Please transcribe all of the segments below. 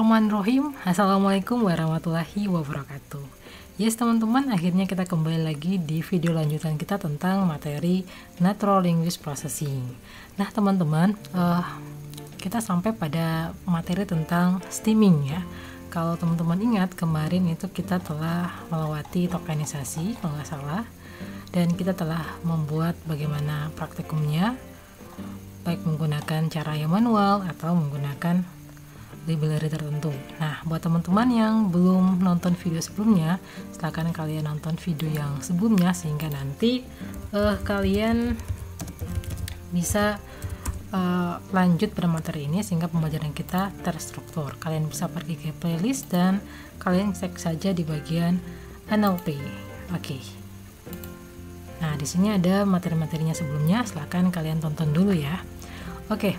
Bismillahirrahmanirrahim. Assalamualaikum warahmatullahi wabarakatuh. Yes teman-teman, akhirnya kita kembali lagi di video lanjutan kita tentang materi Natural Language Processing. Nah teman-teman, kita sampai pada materi tentang stemming ya. Kalau teman-teman ingat, kemarin itu kita telah melewati tokenisasi kalau nggak salah, dan kita telah membuat bagaimana praktikumnya, baik menggunakan cara yang manual atau menggunakan library tertentu. Nah, buat teman-teman yang belum nonton video sebelumnya, silakan kalian nonton video yang sebelumnya sehingga nanti kalian bisa lanjut pada materi ini sehingga pembelajaran kita terstruktur. Kalian bisa pergi ke playlist dan kalian cek saja di bagian NLP. Oke. Nah, di sini ada materi-materinya sebelumnya, silakan kalian tonton dulu ya. Oke.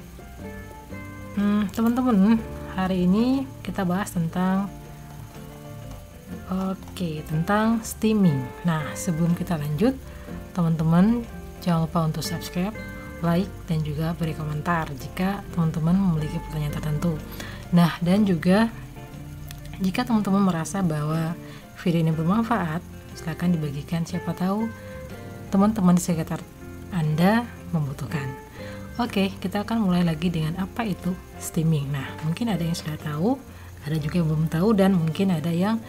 Teman-teman, hari ini kita bahas tentang tentang stemming. Nah, sebelum kita lanjut, teman-teman jangan lupa untuk subscribe, like, dan juga beri komentar jika teman-teman memiliki pertanyaan tertentu. Nah, dan juga jika teman-teman merasa bahwa video ini bermanfaat, silakan dibagikan, siapa tahu teman-teman di sekitar Anda membutuhkan. Oke, kita akan mulai lagi dengan apa itu stemming. Nah, mungkin ada yang sudah tahu, ada juga yang belum tahu, dan mungkin ada yang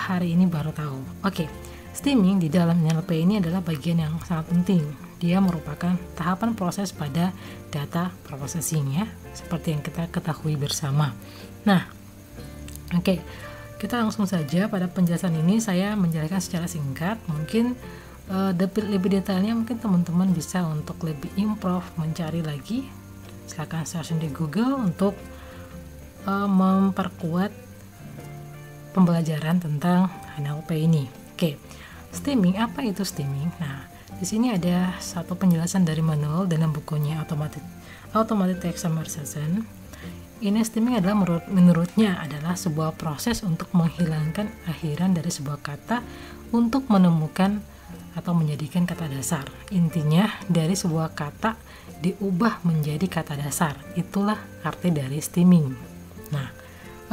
hari ini baru tahu. Oke, stemming di dalam NLP ini adalah bagian yang sangat penting. Dia merupakan tahapan proses pada data processing ya, seperti yang kita ketahui bersama. Nah, oke, kita langsung saja pada penjelasan ini. Saya menjelaskan secara singkat, mungkin lebih detailnya mungkin teman-teman bisa untuk lebih improve mencari lagi, silakan searching di Google untuk memperkuat pembelajaran tentang NLP ini. Oke, stemming, apa itu stemming? Nah, di sini ada satu penjelasan dari manual dalam bukunya Automated Text Summarization. Ini stemming adalah menurutnya adalah sebuah proses untuk menghilangkan akhiran dari sebuah kata untuk menemukan atau menjadikan kata dasar. Intinya dari sebuah kata diubah menjadi kata dasar. Itulah arti dari stemming. Nah,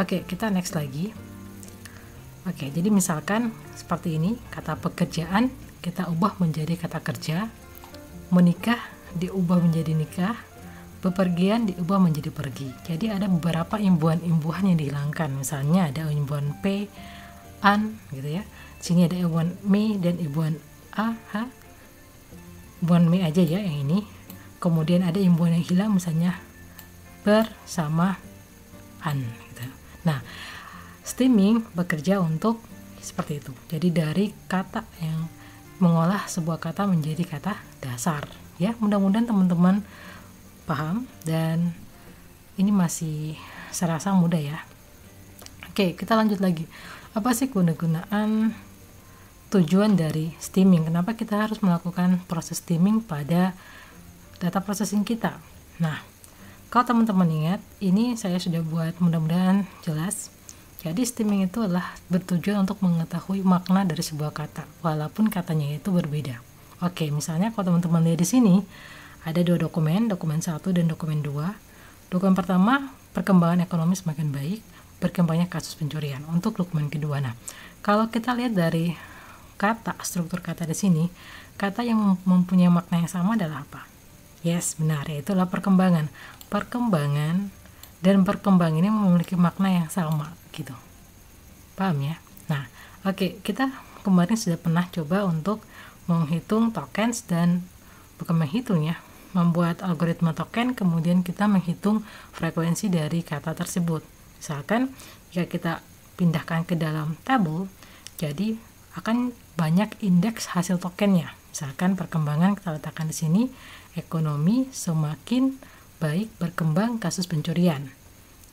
oke, kita next lagi. Oke, jadi misalkan seperti ini, kata pekerjaan kita ubah menjadi kata kerja, menikah diubah menjadi nikah, bepergian diubah menjadi pergi. Jadi ada beberapa imbuhan-imbuhan yang dihilangkan. Misalnya ada imbuhan P, an gitu ya. Sini ada imbuhan me dan imbuhan imbuhan me aja ya yang ini. Kemudian ada imbuhan yang hilang, misalnya bersama an gitu. Nah, stemming bekerja untuk seperti itu. Jadi dari kata yang mengolah sebuah kata menjadi kata dasar ya. Mudah-mudahan teman-teman paham dan ini masih serasa mudah ya. Oke, kita lanjut lagi. Apa sih kegunaan tujuan dari stemming? Kenapa kita harus melakukan proses stemming pada data processing kita? Nah, kalau teman-teman ingat, ini saya sudah buat, mudah-mudahan jelas. Jadi stemming itu adalah bertujuan untuk mengetahui makna dari sebuah kata, walaupun katanya itu berbeda. Oke, misalnya kalau teman-teman lihat di sini, ada dua dokumen 1 dan dokumen 2. Dokumen pertama, perkembangan ekonomi semakin baik, berkembangnya kasus pencurian. Untuk dokumen kedua, nah, kalau kita lihat dari kata, struktur kata di sini, kata yang mempunyai makna yang sama adalah apa? Yes, benar, yaitu adalah perkembangan. Perkembangan dan berkembang ini memiliki makna yang sama gitu. Paham ya? Nah, oke, kita kemarin sudah pernah coba untuk menghitung tokens dan bukan menghitung ya, membuat algoritma token, kemudian kita menghitung frekuensi dari kata tersebut. Misalkan jika kita pindahkan ke dalam tabel, jadi akan banyak indeks hasil tokennya. Misalkan perkembangan kita letakkan di sini, ekonomi semakin baik, berkembang kasus pencurian.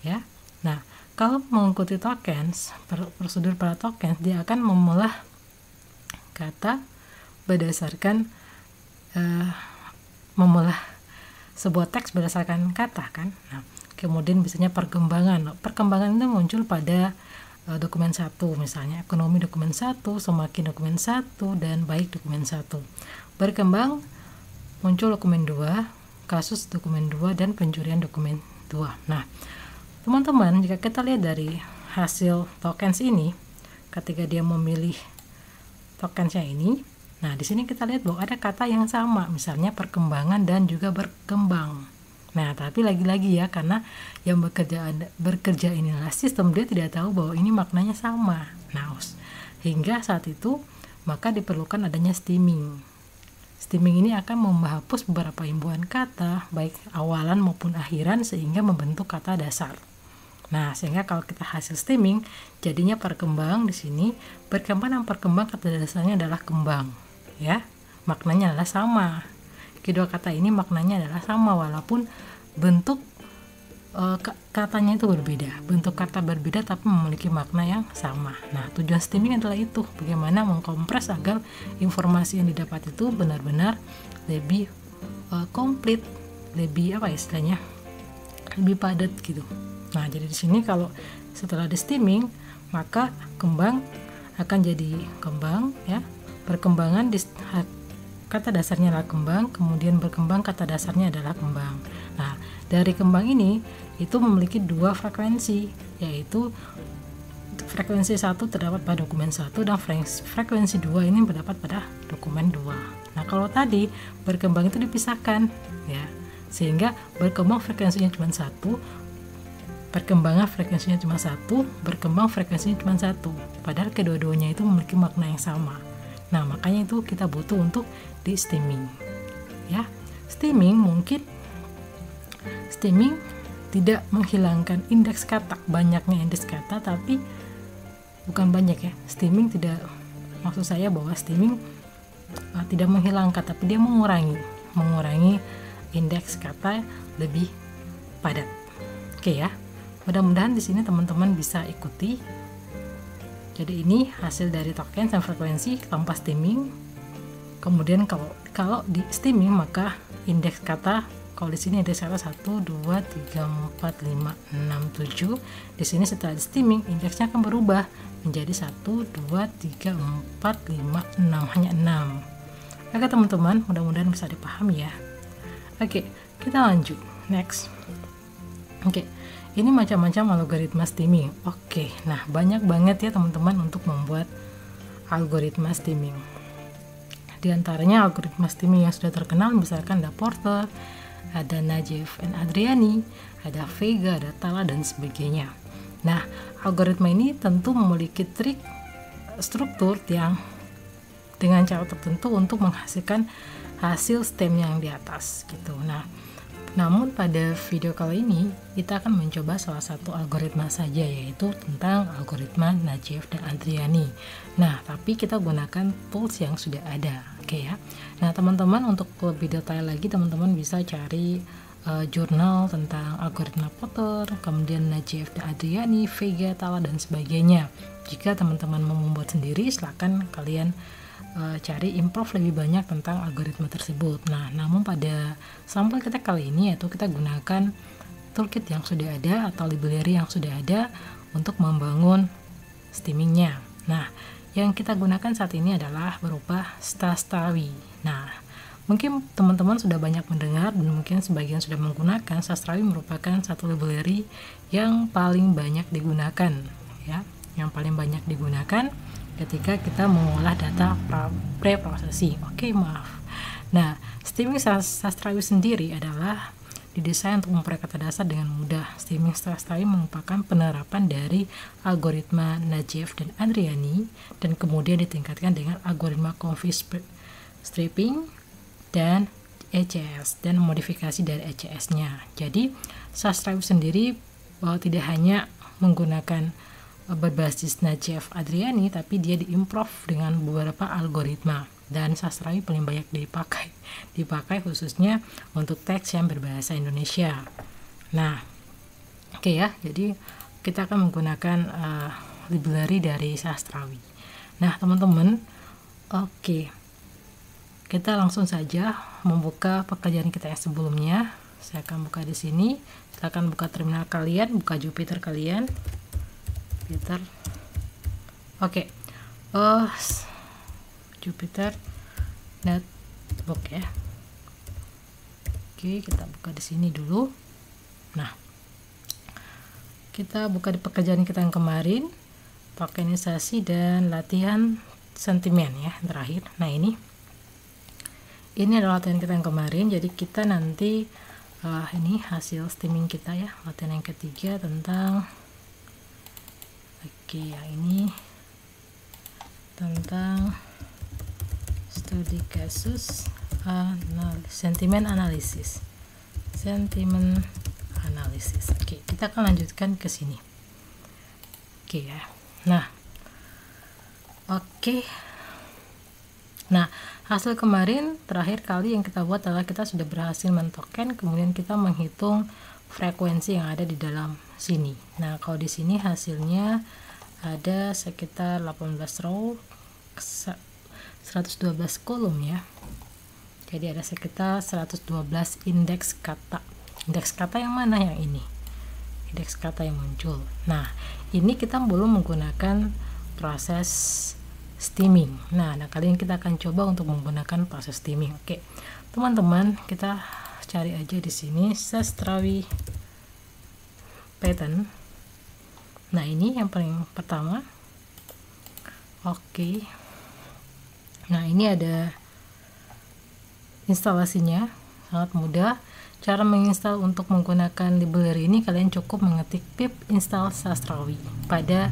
Ya. Nah, kalau mengikuti tokens, prosedur pada tokens, dia akan membelah kata berdasarkan membelah sebuah teks berdasarkan kata kan. Nah, kemudian biasanya perkembangan itu muncul pada dokumen 1, misalnya ekonomi dokumen 1, semakin dokumen 1, dan baik dokumen 1. Berkembang muncul dokumen 2, kasus dokumen 2, dan pencurian dokumen 2. Nah, teman-teman, jika kita lihat dari hasil tokens ini, ketika dia memilih tokensnya ini, nah di sini kita lihat bahwa ada kata yang sama, misalnya perkembangan dan juga berkembang. Nah, tapi lagi-lagi ya, karena yang bekerja inilah sistem, dia tidak tahu bahwa ini maknanya sama. Nah, hingga saat itu maka diperlukan adanya stemming. Stemming ini akan menghapus beberapa imbuhan kata, baik awalan maupun akhiran, sehingga membentuk kata dasar. Nah, sehingga kalau kita hasil stemming, jadinya perkembang di sini, berkembang dan perkembang kata dasarnya adalah kembang, ya. Maknanya adalah sama. Kedua kata ini maknanya adalah sama, walaupun bentuk katanya itu berbeda, bentuk kata berbeda tapi memiliki makna yang sama. Nah, tujuan stemming adalah itu, bagaimana mengkompres agar informasi yang didapat itu benar-benar lebih komplit, lebih istilahnya, lebih padat gitu. Nah, jadi di sini kalau setelah di stemming, maka kembang akan jadi kembang, ya. Perkembangan kata dasarnya adalah kembang, kemudian berkembang kata dasarnya adalah kembang. Nah, dari kembang ini itu memiliki dua frekuensi, yaitu frekuensi 1 terdapat pada dokumen 1 dan frekuensi 2 ini terdapat pada dokumen 2. Nah, kalau tadi berkembang itu dipisahkan, ya, sehingga berkembang frekuensinya cuma 1, perkembangan frekuensinya cuma 1, berkembang frekuensinya cuma 1, padahal kedua-duanya itu memiliki makna yang sama. Nah, makanya itu kita butuh untuk di stemming, ya. Stemming tidak menghilangkan indeks kata, banyaknya indeks kata, tapi bukan banyak ya. Stemming tidak, maksud saya bahwa stemming tidak menghilangkan, tapi dia mengurangi indeks kata lebih padat. Oke ya. Mudah-mudahan di sini teman-teman bisa ikuti. Jadi ini hasil dari token dan frekuensi tanpa stemming. Kemudian kalau di stemming maka indeks kata, kalau di sini indeks kata 1, 2, 3, 4, 5, 6, 7. Di sini setelah di stemming indeksnya akan berubah menjadi 1, 2, 3, 4, 5, 6, hanya 6. Oke teman-teman, mudah-mudahan bisa dipahami ya. Oke, kita lanjut. Next. Oke. Ini macam-macam algoritma stemming. Oke, nah banyak banget ya teman-teman untuk membuat algoritma stemming. Di antaranya algoritma stemming yang sudah terkenal misalkan ada Porter, ada Najev and Adriani, ada Vega, ada Tala dan sebagainya. Nah, algoritma ini tentu memiliki trik struktur yang dengan cara tertentu untuk menghasilkan hasil stem yang di atas gitu. Nah, namun pada video kali ini kita akan mencoba salah satu algoritma saja, yaitu tentang algoritma Najev dan Adriani. Nah, tapi kita gunakan tools yang sudah ada, oke ya. Nah, teman-teman untuk lebih detail lagi teman-teman bisa cari jurnal tentang algoritma Porter, kemudian Najev dan Adriani, Vega, Tala dan sebagainya. Jika teman-teman mau membuat sendiri, silakan kalian cari improve lebih banyak tentang algoritma tersebut. Nah, namun pada sampel kita kali ini yaitu kita gunakan toolkit yang sudah ada atau library yang sudah ada untuk membangun stemmingnya. Nah, yang kita gunakan saat ini adalah berupa Sastrawi. Nah, mungkin teman-teman sudah banyak mendengar dan mungkin sebagian sudah menggunakan. Sastrawi merupakan satu library yang paling banyak digunakan, ya, yang paling banyak digunakan ketika kita mengolah data preprosesi. Maaf. Nah, stemming Sastrawi sendiri adalah didesain untuk memperoleh kata dasar dengan mudah. Stemming Sastrawi merupakan penerapan dari algoritma Najev dan Adriani dan kemudian ditingkatkan dengan algoritma Confis stripping dan ECS dan modifikasi dari ECS-nya. Jadi, Sastrawi sendiri tidak hanya menggunakan berbasis Najev Adriani, tapi dia diimprove dengan beberapa algoritma, dan Sastrawi paling banyak dipakai khususnya untuk teks yang berbahasa Indonesia. Nah, oke ya, jadi kita akan menggunakan library dari Sastrawi. Nah, teman-teman, oke, kita langsung saja membuka pekerjaan kita yang sebelumnya. Saya akan buka di sini. Kita akan buka terminal kalian, buka Jupyter kalian. Jupyter Notebook ya. Oke, kita buka di sini dulu. Nah, kita buka di pekerjaan kita yang kemarin, tokenisasi dan latihan sentimen ya terakhir. Nah ini adalah latihan kita yang kemarin, jadi kita nanti ini hasil steaming kita ya, latihan yang ketiga tentang yang ini tentang studi kasus sentimen analisis. Oke, kita akan lanjutkan ke sini. Oke ya. Nah, hasil kemarin terakhir kali yang kita buat adalah kita sudah berhasil mentoken, kemudian kita menghitung frekuensi yang ada di dalam sini. Nah, kalau di sini hasilnya ada sekitar 18 row, 112 kolom ya. Jadi ada sekitar 112 indeks kata. Indeks kata yang mana? Yang ini. Indeks kata yang muncul. Nah, ini kita belum menggunakan proses steaming. Nah, kali ini kita akan coba untuk menggunakan proses steaming. Oke. Teman-teman, kita cari aja di sini Sastrawi pattern. Nah, ini yang paling pertama. Oke. Nah, ini ada instalasinya, sangat mudah. Cara menginstal untuk menggunakan library ini, kalian cukup mengetik pip install Sastrawi pada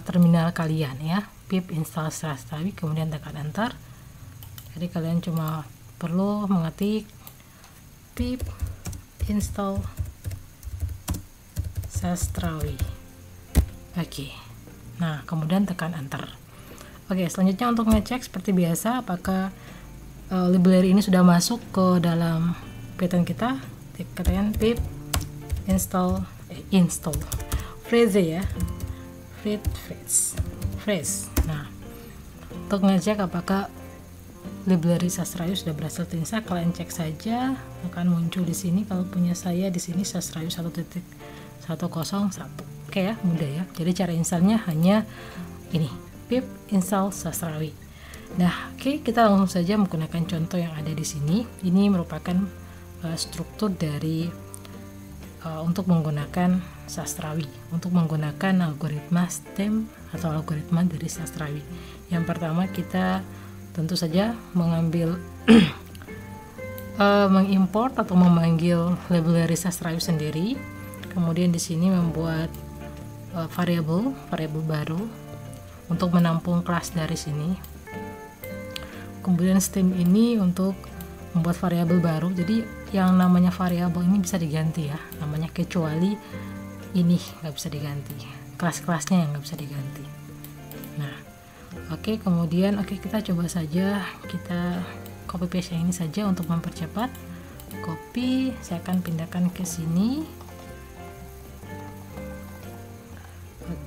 terminal kalian ya. Pip install Sastrawi, kemudian tekan enter. Jadi kalian cuma perlu mengetik pip install Sastrawi. Nah, kemudian tekan enter. Selanjutnya untuk ngecek seperti biasa apakah library ini sudah masuk ke dalam pattern kita. Katakan pip install phrase ya, phrase. Nah, untuk ngecek apakah library Sastrawi sudah berhasil terinstall, kalian cek saja, akan muncul di sini. Kalau punya saya di sini Sastrawi 1.101. Oke ya, mudah ya. Jadi cara installnya hanya ini, pip install Sastrawi. Nah, kita langsung saja menggunakan contoh yang ada di sini. Ini merupakan struktur dari untuk menggunakan Sastrawi, untuk menggunakan algoritma STEM atau algoritma dari Sastrawi. Yang pertama, kita tentu saja mengambil mengimport atau memanggil library Sastrawi sendiri. Kemudian di sini membuat variabel baru untuk menampung kelas dari sini. Kemudian stem ini untuk membuat variabel baru. Jadi yang namanya variabel ini bisa diganti ya, namanya, kecuali ini nggak bisa diganti, kelas-kelasnya yang nggak bisa diganti. Nah, kemudian kita coba saja, kita copy paste yang ini saja untuk mempercepat. Copy, saya akan pindahkan ke sini.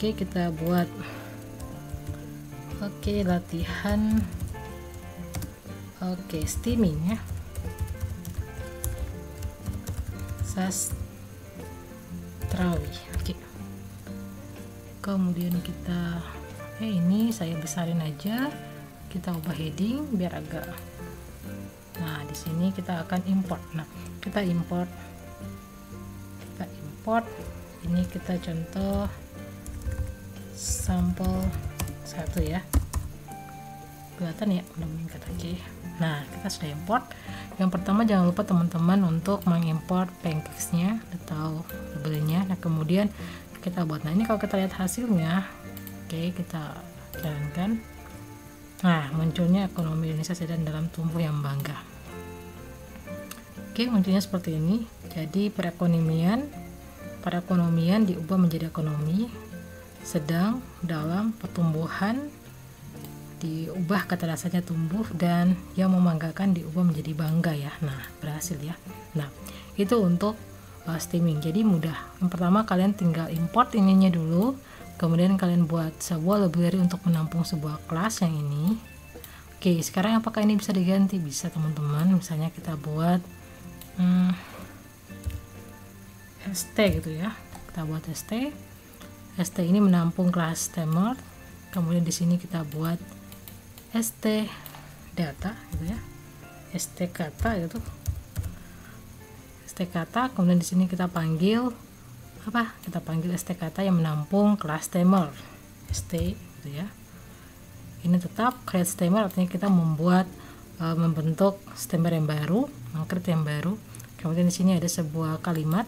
Kita buat latihan steaming ya, Sastrawi. Kemudian kita ini saya besarin aja, kita ubah heading biar agak. Nah, di sini kita akan import. Nah, kita import ini, kita contoh sampel 1 ya, kelihatan ya, udah meningkat. Nah, kita sudah import. Yang pertama, jangan lupa teman-teman untuk mengimport pancakes-nya atau labelnya. Nah, kemudian kita buat. Nah, ini kalau kita lihat hasilnya, kita jalankan. Nah, munculnya ekonomi Indonesia sedang dalam tumbuh yang bangga. Munculnya seperti ini. Jadi perekonomian diubah menjadi ekonomi sedang dalam pertumbuhan, diubah kata dasarnya tumbuh, dan yang membanggakan diubah menjadi bangga ya. Nah, berhasil ya. Nah, itu untuk steaming. Jadi mudah. Yang pertama, kalian tinggal import ininya dulu, kemudian kalian buat sebuah library untuk menampung sebuah kelas yang ini. Sekarang apakah ini bisa diganti? Bisa teman-teman. Misalnya kita buat ST gitu ya. Kita buat ST ini menampung kelas steamer. Kemudian di sini kita buat ST data gitu ya, ST kata gitu, stKata, kemudian di sini kita panggil apa? Kita panggil stKata yang menampung kelas stemmer, st gitu ya. Ini tetap create stemmer, artinya kita membuat membentuk stemmer yang baru, meng-create yang baru. Kemudian di sini ada sebuah kalimat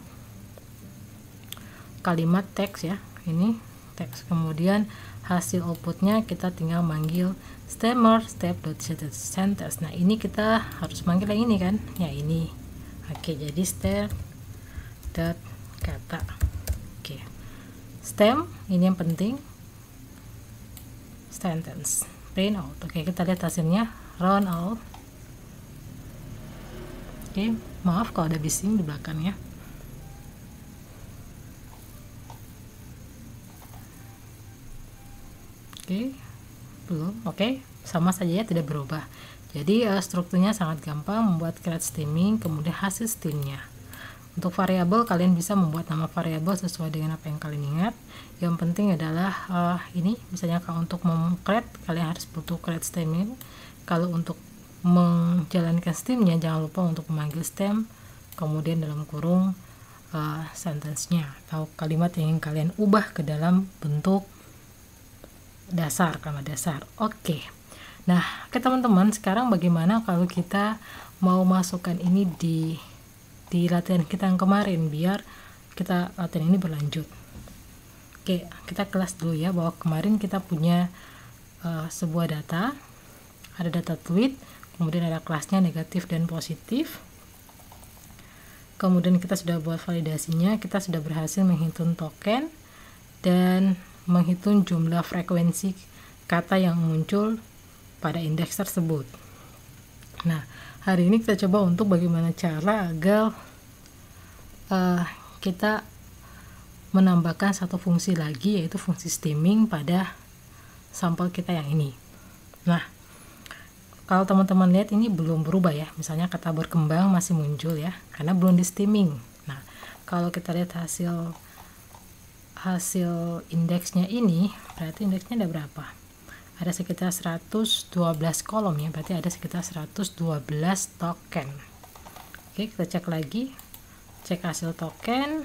teks ya, ini teks. Kemudian hasil outputnya kita tinggal manggil stemmer step.sentence. Nah ini kita harus manggil yang ini kan, ya ini. Oke, jadi step.kata. Oke, stem ini yang penting, sentence print out. Oke, kita lihat hasilnya, run out. Oke, maaf kalau ada bising di belakangnya. Oke, belum. Oke, sama saja ya, tidak berubah. Jadi strukturnya sangat gampang, membuat create stemming, kemudian hasil stemnya. Untuk variabel, kalian bisa membuat nama variabel sesuai dengan apa yang kalian ingat. Yang penting adalah ini, misalnya kalau untuk meng-create, kalian harus butuh create stemming. Kalau untuk menjalankan stemnya, jangan lupa untuk memanggil stem, kemudian dalam kurung sentence-nya atau kalimat yang ingin kalian ubah ke dalam bentuk dasar, kalimat dasar. Oke. Nah, oke teman-teman, sekarang bagaimana kalau kita mau masukkan ini di latihan kita yang kemarin, biar kita latihan ini berlanjut. Oke, kita kelas dulu ya, bahwa kemarin kita punya sebuah data, ada data tweet, kemudian ada kelasnya negatif dan positif. Kemudian kita sudah buat validasinya, kita sudah berhasil menghitung token dan menghitung jumlah frekuensi kata yang muncul pada indeks tersebut. Nah, hari ini kita coba untuk bagaimana cara agar kita menambahkan satu fungsi lagi, yaitu fungsi stemming pada sampel kita yang ini. Nah, kalau teman-teman lihat ini belum berubah ya, misalnya kata berkembang masih muncul ya, karena belum di stemming. Nah, kalau kita lihat hasil indeksnya ini, berarti indeksnya ada berapa? Ada sekitar 112 kolom ya, berarti ada sekitar 112 token. Oke, kita cek lagi, cek hasil token,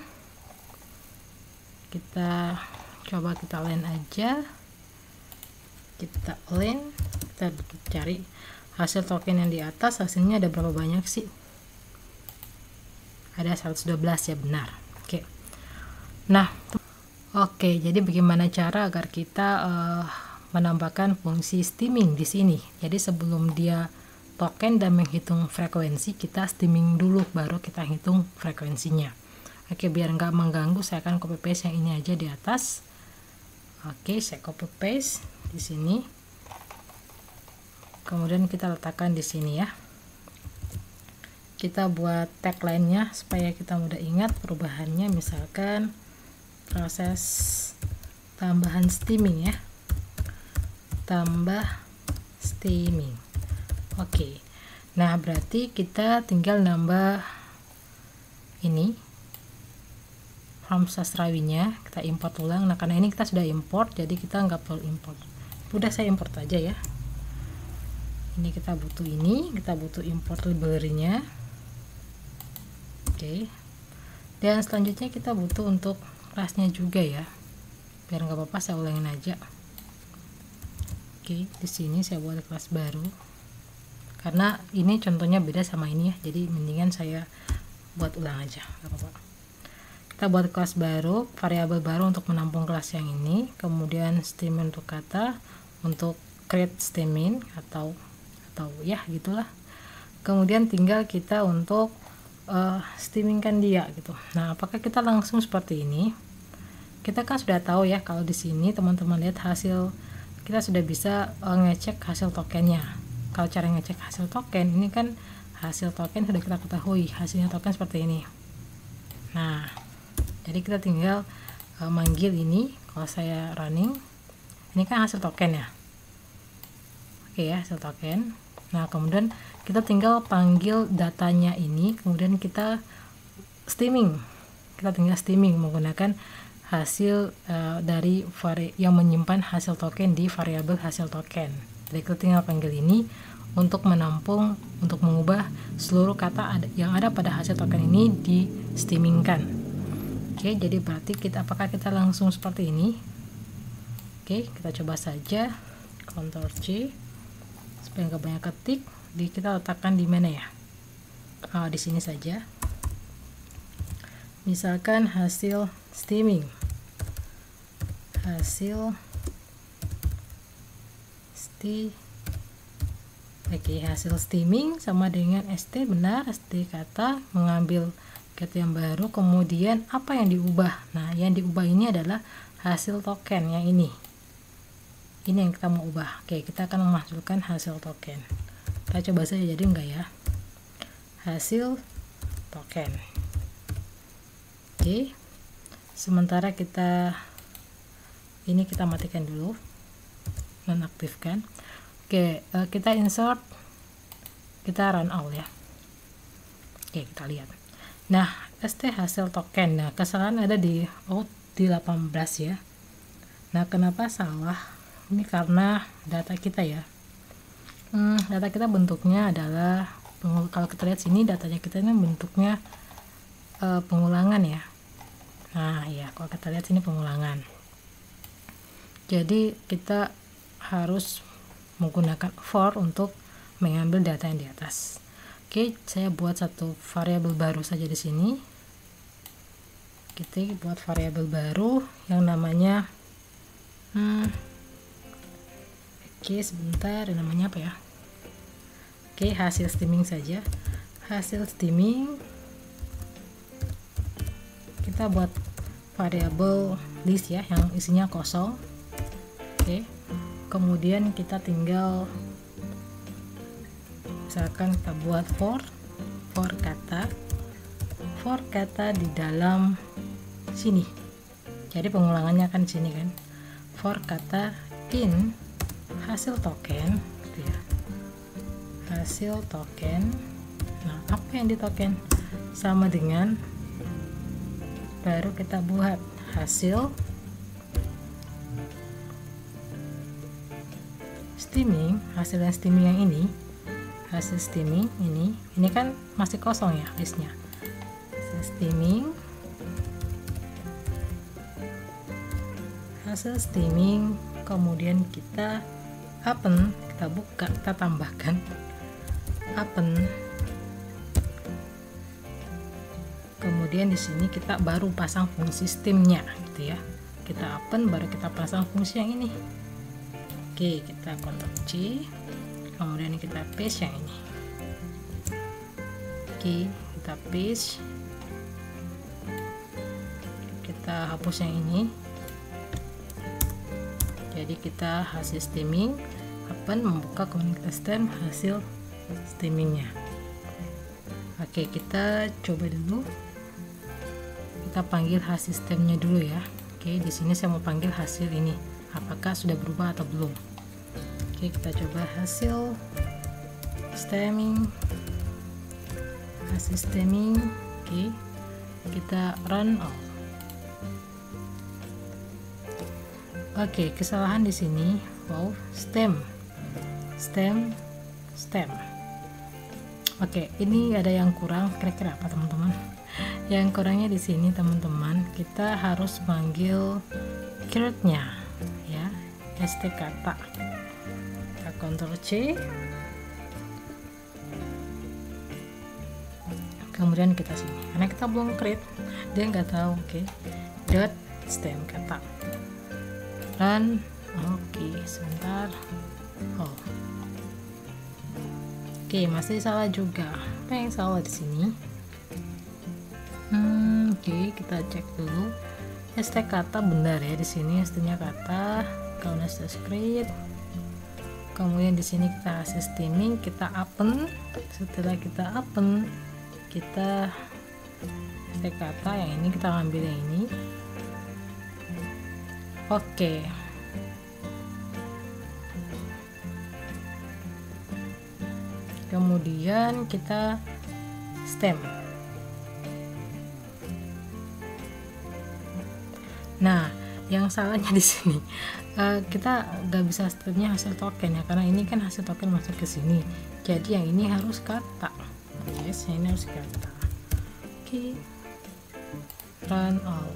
kita coba kita line aja, kita line, kita cari hasil token yang di atas, hasilnya ada berapa banyak sih? Ada 112 ya, benar. Oke. Nah, oke, jadi bagaimana cara agar kita menambahkan fungsi stemming di sini? Jadi sebelum dia token dan menghitung frekuensi, kita stemming dulu, baru kita hitung frekuensinya. Oke, biar nggak mengganggu, saya akan copy paste yang ini aja di atas. Oke, saya copy paste di sini. Kemudian kita letakkan di sini ya. Kita buat tagline-nya supaya kita mudah ingat perubahannya, misalkan proses tambahan stemming ya, tambah stemming. Oke, nah berarti kita tinggal nambah ini form sastrawinya, kita import ulang. Nah karena ini kita sudah import, jadi kita nggak perlu import, udah saya import aja ya. Ini kita butuh ini, kita butuh import library-nya. Oke, dan selanjutnya kita butuh untuk kelasnya juga ya, biar nggak apa-apa saya ulangin aja. Oke, di sini saya buat kelas baru karena ini contohnya beda sama ini ya, jadi mendingan saya buat ulang aja, nggak apa-apa. Kita buat kelas baru, variabel baru untuk menampung kelas yang ini, kemudian stemming untuk kata, untuk create stemming atau ya gitulah. Kemudian tinggal kita untuk stemmingkan dia gitu. Nah, apakah kita langsung seperti ini? Kita kan sudah tahu ya, kalau di sini teman-teman lihat hasil, kita sudah bisa ngecek hasil tokennya. Kalau cara ngecek hasil token, ini kan hasil token sudah kita ketahui, hasilnya token seperti ini. Nah, jadi kita tinggal manggil ini. Kalau saya running, ini kan hasil token ya. Oke ya, hasil token. Nah, kemudian kita tinggal panggil datanya ini, kemudian kita stemming. Kita tinggal stemming menggunakan hasil yang menyimpan hasil token di variabel hasil token. Jadi kita tinggal panggil ini untuk menampung, untuk mengubah seluruh kata yang ada pada hasil token ini di steamingkan. Oke, jadi berarti apakah kita langsung seperti ini? Oke, kita coba saja Ctrl C supaya nggak banyak ketik. Kita letakkan di mana ya? Di sini saja. Misalkan hasil steaming, hasil steaming sama dengan st, benar, st kata, mengambil kata yang baru, kemudian apa yang diubah? Nah, yang diubah ini adalah hasil token yang ini yang kita mau ubah. Oke, kita akan memasukkan hasil token. Kita coba saja, jadi enggak ya, hasil token. Oke, sementara kita matikan dulu, nonaktifkan. Oke, kita insert, kita run all ya. Oke, kita lihat. Nah, st hasil token. Nah, kesalahan ada di out di 18 ya. Nah, kenapa salah? Ini karena data kita ya. Data kita bentuknya adalah, kalau kita lihat sini datanya kita ini bentuknya pengulangan ya. Nah ya, kalau kita lihat sini pengulangan, jadi kita harus menggunakan for untuk mengambil data yang di atas. Oke, saya buat satu variabel baru saja di sini. Kita buat variabel baru yang namanya oke, sebentar, namanya apa ya? Oke, hasil steaming saja. Hasil steaming, kita buat variabel list ya, yang isinya kosong. Oke, kemudian kita tinggal, misalkan kita buat for kata di dalam sini. Jadi pengulangannya kan sini kan. For kata in hasil token gitu ya. Hasil token. Nah, apa yang di token? Sama dengan, baru kita buat hasil steaming, hasil yang steaming yang ini, hasil steaming ini kan masih kosong ya listnya. Hasil steaming, kemudian kita open, kita buka, kita tambahkan open. Kemudian di sini kita baru pasang fungsi steamnya gitu ya. Kita open, baru kita pasang fungsi yang ini. Oke, kita Ctrl C, kemudian kita paste yang ini. Oke, kita paste, kita hapus yang ini. Jadi kita hasil steaming, open, membuka, kemudian kita stem hasil steamingnya. Oke, kita coba dulu. Kita panggil hasil stemnya dulu ya. Oke, di sini saya mau panggil hasil ini, apakah sudah berubah atau belum. Oke, kita coba hasil stemming. Oke, kita run all. Oke, kesalahan di sini. Wow, stem. Oke, ini ada yang kurang. Kira-kira apa teman-teman? Yang kurangnya di sini teman-teman, kita harus manggil keyword-nya ya, st kata. Kita Ctrl C, kemudian kita sini, karena kita belum create, dia nggak tahu. Oke, dot stem kata, run. Oke, sebentar. Oke, masih salah juga. Apa yang salah di sini? Oke, kita cek dulu. St kata benar ya di sini, st-nya kata, kemudian script. Kemudian di sini kita hasil steaming, kita open. Setelah kita open, kita st kata yang ini kita ambil yang ini. Oke. Kemudian kita stem. Nah, yang salahnya di sini kita nggak bisa stepnya hasil token ya, karena ini kan hasil token masuk ke sini, jadi yang ini harus kata. Yes, yang ini harus kata. Oke, run all.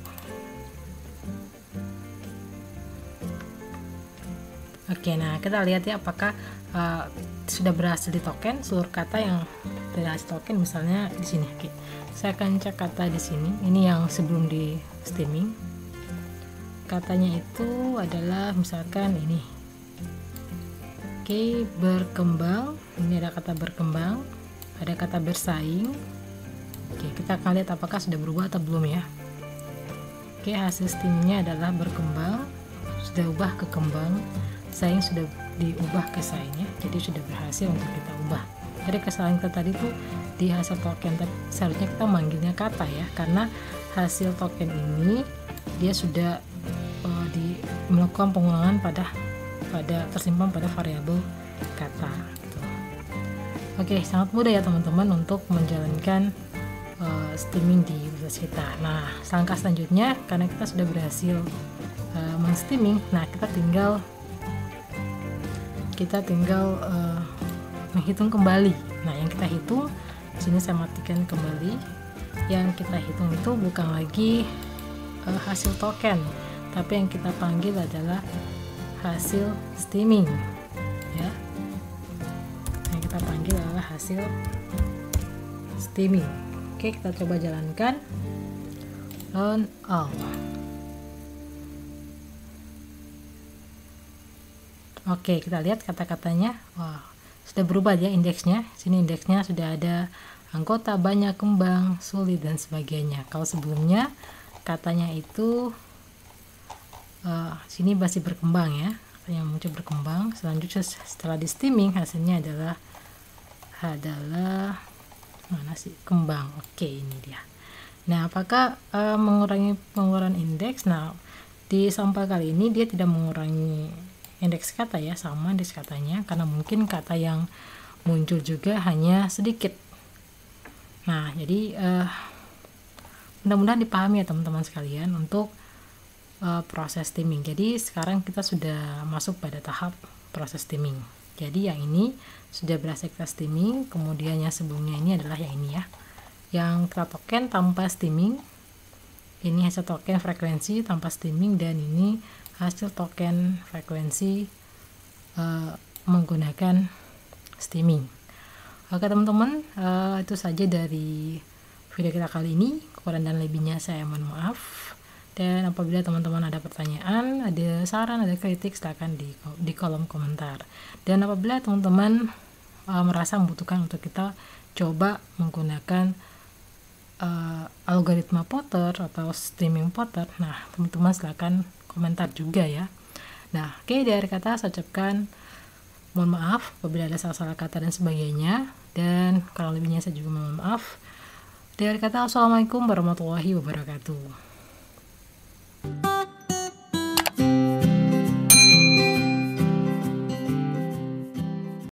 Oke, nah kita lihat ya apakah sudah berhasil di token seluruh kata yang tidak hasil token, misalnya di sini. Oke, saya akan cek kata di sini. Ini yang sebelum di stemming. Katanya itu adalah misalkan ini. Oke, berkembang. Ini ada kata berkembang, ada kata bersaing. Oke, kita akan lihat apakah sudah berubah atau belum ya. Oke, hasil stemmingnya adalah berkembang, sudah ubah ke kembang, saing sudah diubah ke saing ya. Jadi sudah berhasil untuk kita ubah. Jadi kesalahan kita tadi tuh di hasil token, seharusnya kita manggilnya kata ya, karena hasil token ini dia sudah melakukan pengulangan pada tersimpan pada variabel kata gitu. Oke, sangat mudah ya teman-teman untuk menjalankan stemming di website kita. Nah, langkah selanjutnya karena kita sudah berhasil men-stemming, nah kita tinggal menghitung kembali. Nah, yang kita hitung di sini saya matikan kembali. Yang kita hitung itu bukan lagi hasil token, tapi yang kita panggil adalah hasil stemming ya. Yang kita panggil adalah hasil stemming. Oke, kita coba jalankan. Run all. Oke, kita lihat kata-katanya. Wah, sudah berubah ya indeksnya. Sini indeksnya sudah ada anggota, banyak, kembang, sulit, dan sebagainya. Kalau sebelumnya katanya itu sini masih berkembang ya, yang muncul berkembang. Selanjutnya setelah di stemming hasilnya adalah mana sih, kembang. Oke, ini dia. Nah, apakah mengurangi pengeluaran indeks? Nah, di sampel kali ini dia tidak mengurangi indeks kata ya, sama indeks katanya, karena mungkin kata yang muncul juga hanya sedikit. Nah, jadi mudah-mudahan dipahami ya teman-teman sekalian untuk proses stemming. Jadi sekarang kita sudah masuk pada tahap proses stemming. Jadi yang ini sudah berhasil kita stemming, kemudian yang sebelumnya ini adalah yang ini ya, yang kita token tanpa stemming. Ini hasil token frekuensi tanpa stemming, dan ini hasil token frekuensi menggunakan stemming. Oke teman-teman, itu saja dari video kita kali ini. Kurang dan lebihnya saya mohon maaf. Dan apabila teman-teman ada pertanyaan, ada saran, ada kritik, silakan di kolom komentar. Dan apabila teman-teman merasa membutuhkan untuk kita coba menggunakan algoritma Potter atau stemming Potter, nah teman-teman silakan komentar juga ya. Nah, oke, dari kata saya ucapkan mohon maaf apabila ada salah-salah kata dan sebagainya, dan kurang lebihnya saya juga mohon maaf. Dari kata assalamualaikum warahmatullahi wabarakatuh.